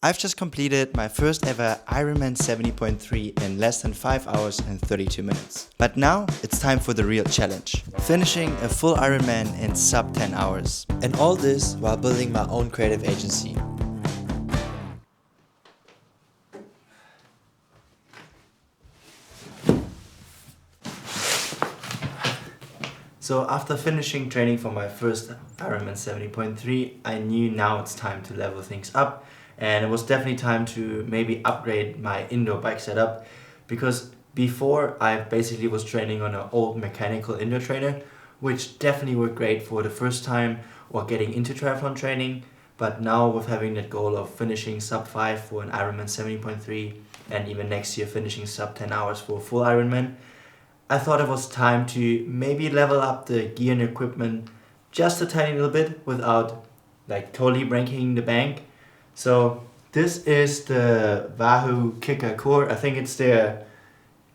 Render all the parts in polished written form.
I've just completed my first ever Ironman 70.3 in less than 5 hours and 32 minutes. But now it's time for the real challenge. Finishing a full Ironman in sub 10 hours. And all this while building my own creative agency. So after finishing training for my first Ironman 70.3, I knew now it's time to level things up, and it was definitely time to maybe upgrade my indoor bike setup, because before I basically was training on an old mechanical indoor trainer, which definitely worked great for the first time or getting into triathlon training, but now with having that goal of finishing sub 5 for an Ironman 70.3 and even next year finishing sub 10 hours for a full Ironman, I thought it was time to maybe level up the gear and equipment just a tiny little bit without like totally breaking the bank. So this is the Wahoo Kicker Core. I think it's their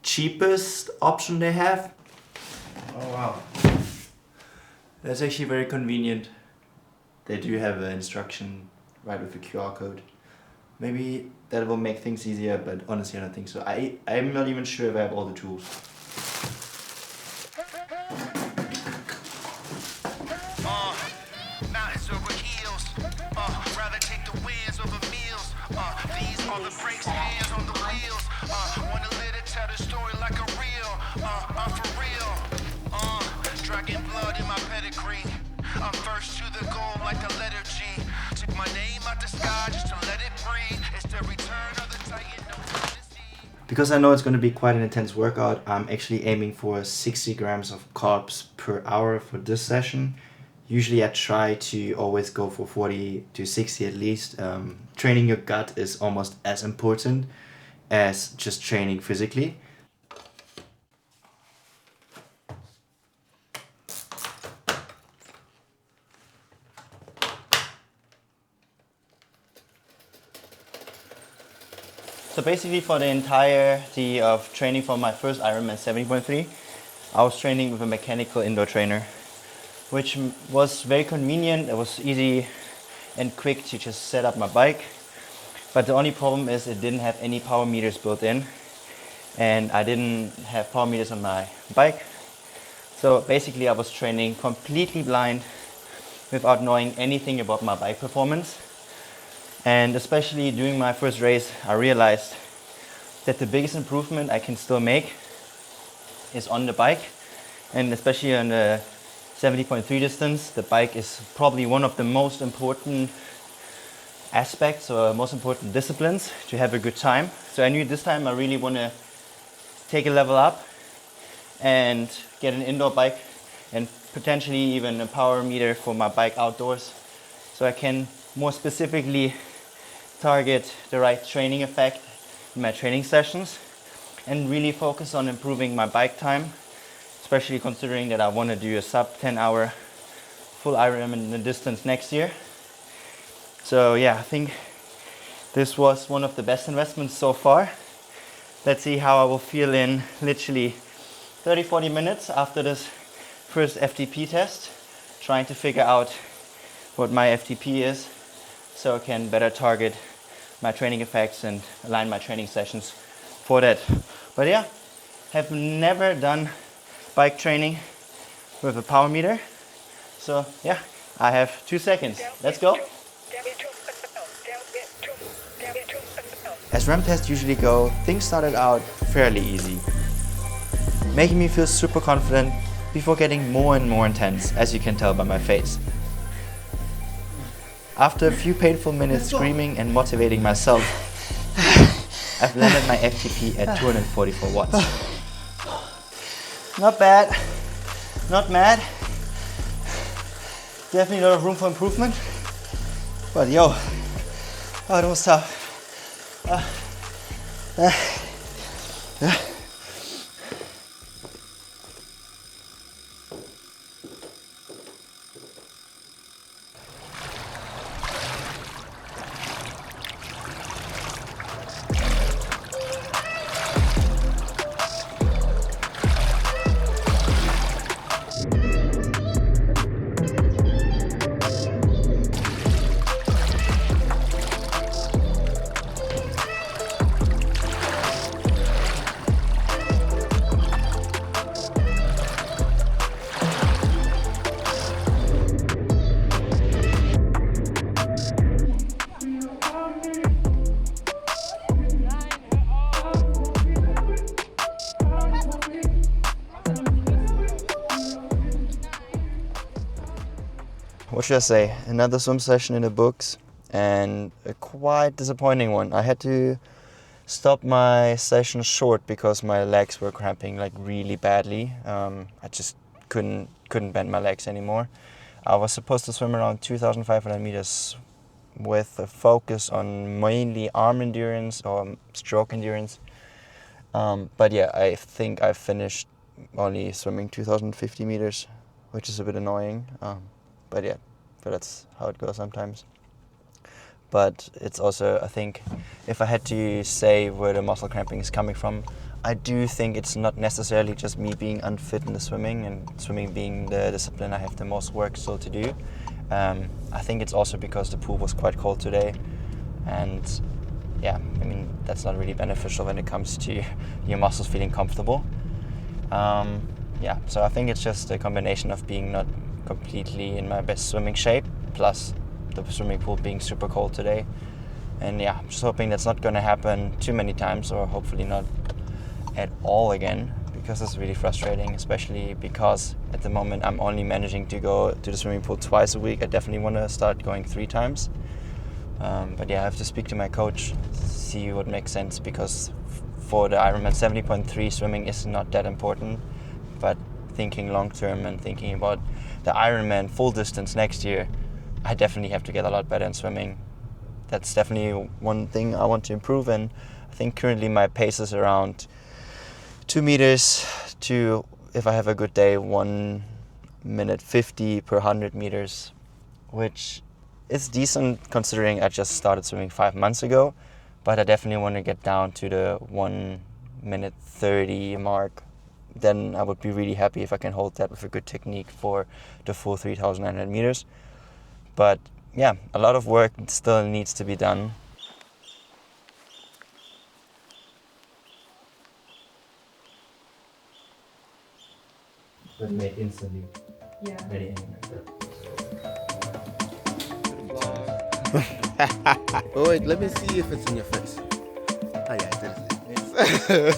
cheapest option they have. Oh wow. That's actually very convenient. They do have an instruction right with a QR code. Maybe that will make things easier, but honestly I don't think so. I'm not even sure if I have all the tools. The brakes, hands on the wheels. Wanna let it tell the story like a real. I'm for real. Dragon blood in my pedigree. I'm first to the goal like a letter G. Took my name out the sky just to let it breathe. It's the return of the Titan. Because I know it's going to be quite an intense workout, I'm actually aiming for 60 grams of carbs per hour for this session. Usually I try to always go for 40 to 60 at least. Training your gut is almost as important as just training physically. So basically for the entirety of training for my first Ironman 70.3, I was training with a mechanical indoor trainer, which was very convenient. It was easy and quick to just set up my bike. But the only problem is it didn't have any power meters built in, and I didn't have power meters on my bike. So basically I was training completely blind without knowing anything about my bike performance. And especially during my first race, I realized that the biggest improvement I can still make is on the bike, and especially on the 70.3 distance. The bike is probably one of the most important aspects or most important disciplines to have a good time. So I knew this time I really want to take a level up and get an indoor bike and potentially even a power meter for my bike outdoors, so I can more specifically target the right training effect in my training sessions and really focus on improving my bike time, especially considering that I want to do a sub 10 hour full Ironman in the distance next year. So yeah, I think this was one of the best investments so far. Let's see how I will feel in literally 30-40 minutes after this first FTP test, trying to figure out what my FTP is so I can better target my training effects and align my training sessions for that. But yeah, have never done bike training with a power meter. So yeah, I have 2 seconds. Let's go. As RAM tests usually go, things started out fairly easy, making me feel super confident before getting more and more intense, as you can tell by my face. After a few painful minutes screaming and motivating myself, I've landed my FTP at 244 watts. Not bad, not mad. Definitely a lot of room for improvement. But yo, oh, that was tough. what should I say? Another swim session in the books, and a quite disappointing one. I had to stop my session short because my legs were cramping like really badly. I just couldn't bend my legs anymore. I was supposed to swim around 2,500 meters with a focus on mainly arm endurance or stroke endurance. But yeah, I think I finished only swimming 2,050 meters, which is a bit annoying. But that's how it goes sometimes. But it's also, I think, if I had to say where the muscle cramping is coming from, I do think it's not necessarily just me being unfit in the swimming, and swimming being the discipline I have the most work still to do. I think it's also because the pool was quite cold today, and yeah, I mean, that's not really beneficial when it comes to your muscles feeling comfortable. So I think it's just a combination of being not completely in my best swimming shape, plus the swimming pool being super cold today. And yeah, I'm just hoping that's not going to happen too many times, or hopefully not at all again, because it's really frustrating, especially because at the moment I'm only managing to go to the swimming pool twice a week. I definitely want to start going 3 times. But yeah, I have to speak to my coach, see what makes sense, because for the Ironman 70.3, swimming is not that important. But thinking long term and thinking about the Ironman full distance next year, I definitely have to get a lot better in swimming. That's definitely one thing I want to improve, and I think currently my pace is around 2 meters to, if I have a good day, 1 minute 50 per 100 meters, which is decent considering I just started swimming 5 months ago, but I definitely want to get down to the 1 minute 30 mark. Then I would be really happy if I can hold that with a good technique for the full 3,900 meters. But yeah, a lot of work still needs to be done. But made instantly. Yeah. Very anyway. Oh, wait, let me see if it's in your face. Oh yeah, it is.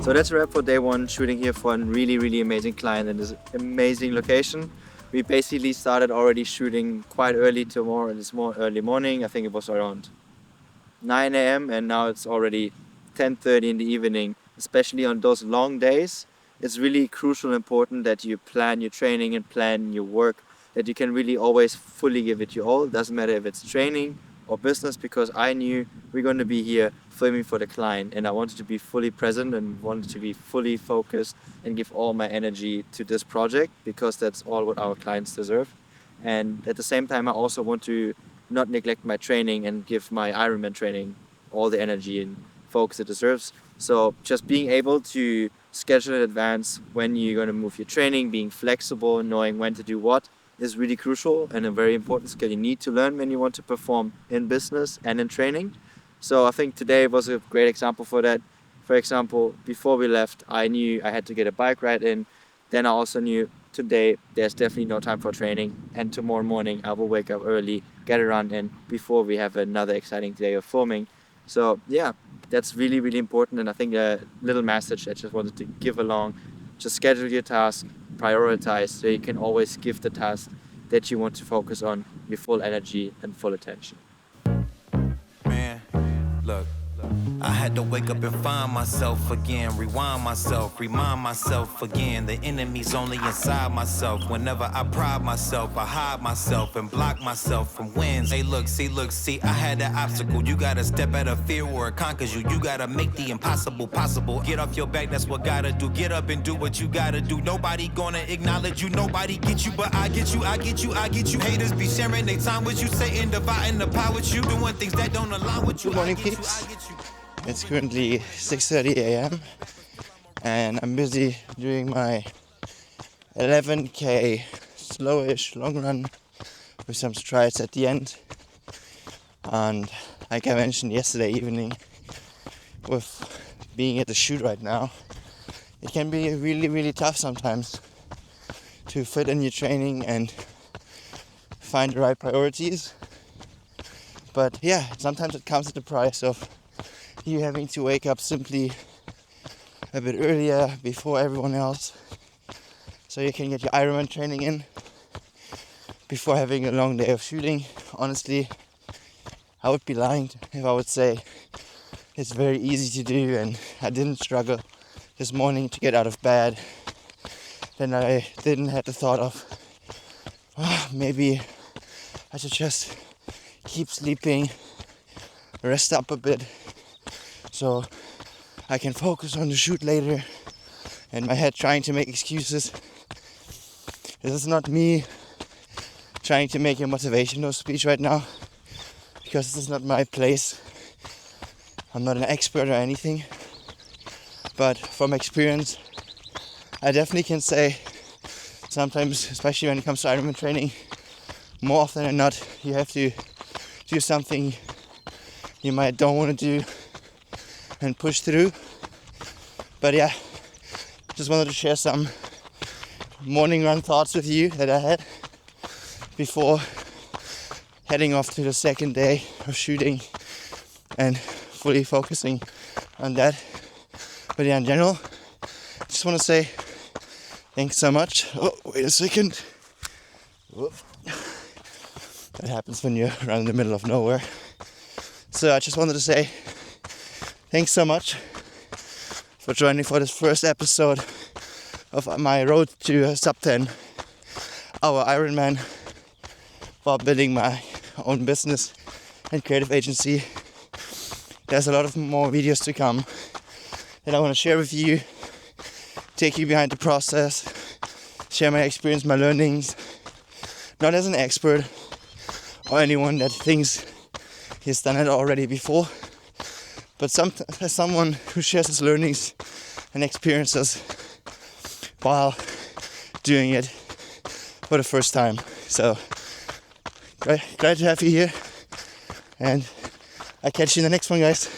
So that's a wrap for day 1, shooting here for a really amazing client in this amazing location. We basically started already shooting quite early early morning. I think it was around 9 a.m. and now it's already 10:30 in the evening. Especially on those long days, it's really crucial and important that you plan your training and plan your work, that you can really always fully give it your all. It doesn't matter if it's training or business, because I knew we're going to be here filming for the client, and I wanted to be fully present and wanted to be fully focused and give all my energy to this project, because that's all what our clients deserve. And at the same time, I also want to not neglect my training and give my Ironman training all the energy and focus it deserves. So just being able to schedule in advance when you're going to move your training, being flexible, knowing when to do what, is really crucial and a very important skill you need to learn when you want to perform in business and in training. So I think today was a great example for that. For example, before we left, I knew I had to get a bike ride in. Then I also knew today there's definitely no time for training, and tomorrow morning I will wake up early, get a run in before we have another exciting day of filming. So yeah, that's really important, and I think a little message I just wanted to give along. Just schedule your task, prioritize, so you can always give the task that you want to focus on your full energy and full attention. Man, look. I had to wake up and find myself again, rewind myself, remind myself again. The enemy's only inside myself. Whenever I pride myself, I hide myself and block myself from wins. Hey, look, see, I had that obstacle. You gotta step out of fear or it conquers you. You gotta make the impossible possible. Get off your back, that's what gotta do. Get up and do what you gotta do. Nobody gonna acknowledge you, nobody get you, but I get you. Haters be sharing their time with you, Satan dividing the power with you, doing things that don't align with you. Good morning, peeps. It's currently 6:30 a.m. and I'm busy doing my 11k slowish long run with some strides at the end. And like I mentioned yesterday evening, with being at the shoot right now, it can be really tough sometimes to fit in your training and find the right priorities. But yeah, sometimes it comes at the price of you having to wake up simply a bit earlier before everyone else, so you can get your Ironman training in before having a long day of shooting. Honestly, I would be lying if I would say it's very easy to do and I didn't struggle this morning to get out of bed. Then I didn't have the thought of maybe I should just keep sleeping, rest up a bit so I can focus on the shoot later, and my head trying to make excuses. This is not me trying to make a motivational speech right now, because this is not my place. I'm not an expert or anything, but from experience I definitely can say sometimes, especially when it comes to Ironman training, more often than not you have to do something you might don't want to do and push through. But yeah, just wanted to share some morning run thoughts with you that I had before heading off to the second day of shooting and fully focusing on that. But yeah, in general, I just want to say thanks so much. Oh, wait a second. Whoop. That happens when you're around in the middle of nowhere. So I just wanted to say thanks so much for joining for this first episode of my road to a sub 10 hour Ironman while building my own business and creative agency. There's a lot of more videos to come that I want to share with you, take you behind the process, share my experience, my learnings, not as an expert or anyone that thinks he's done it already before, but as someone who shares his learnings and experiences while doing it for the first time. So glad to have you here, and I'll catch you in the next one, guys.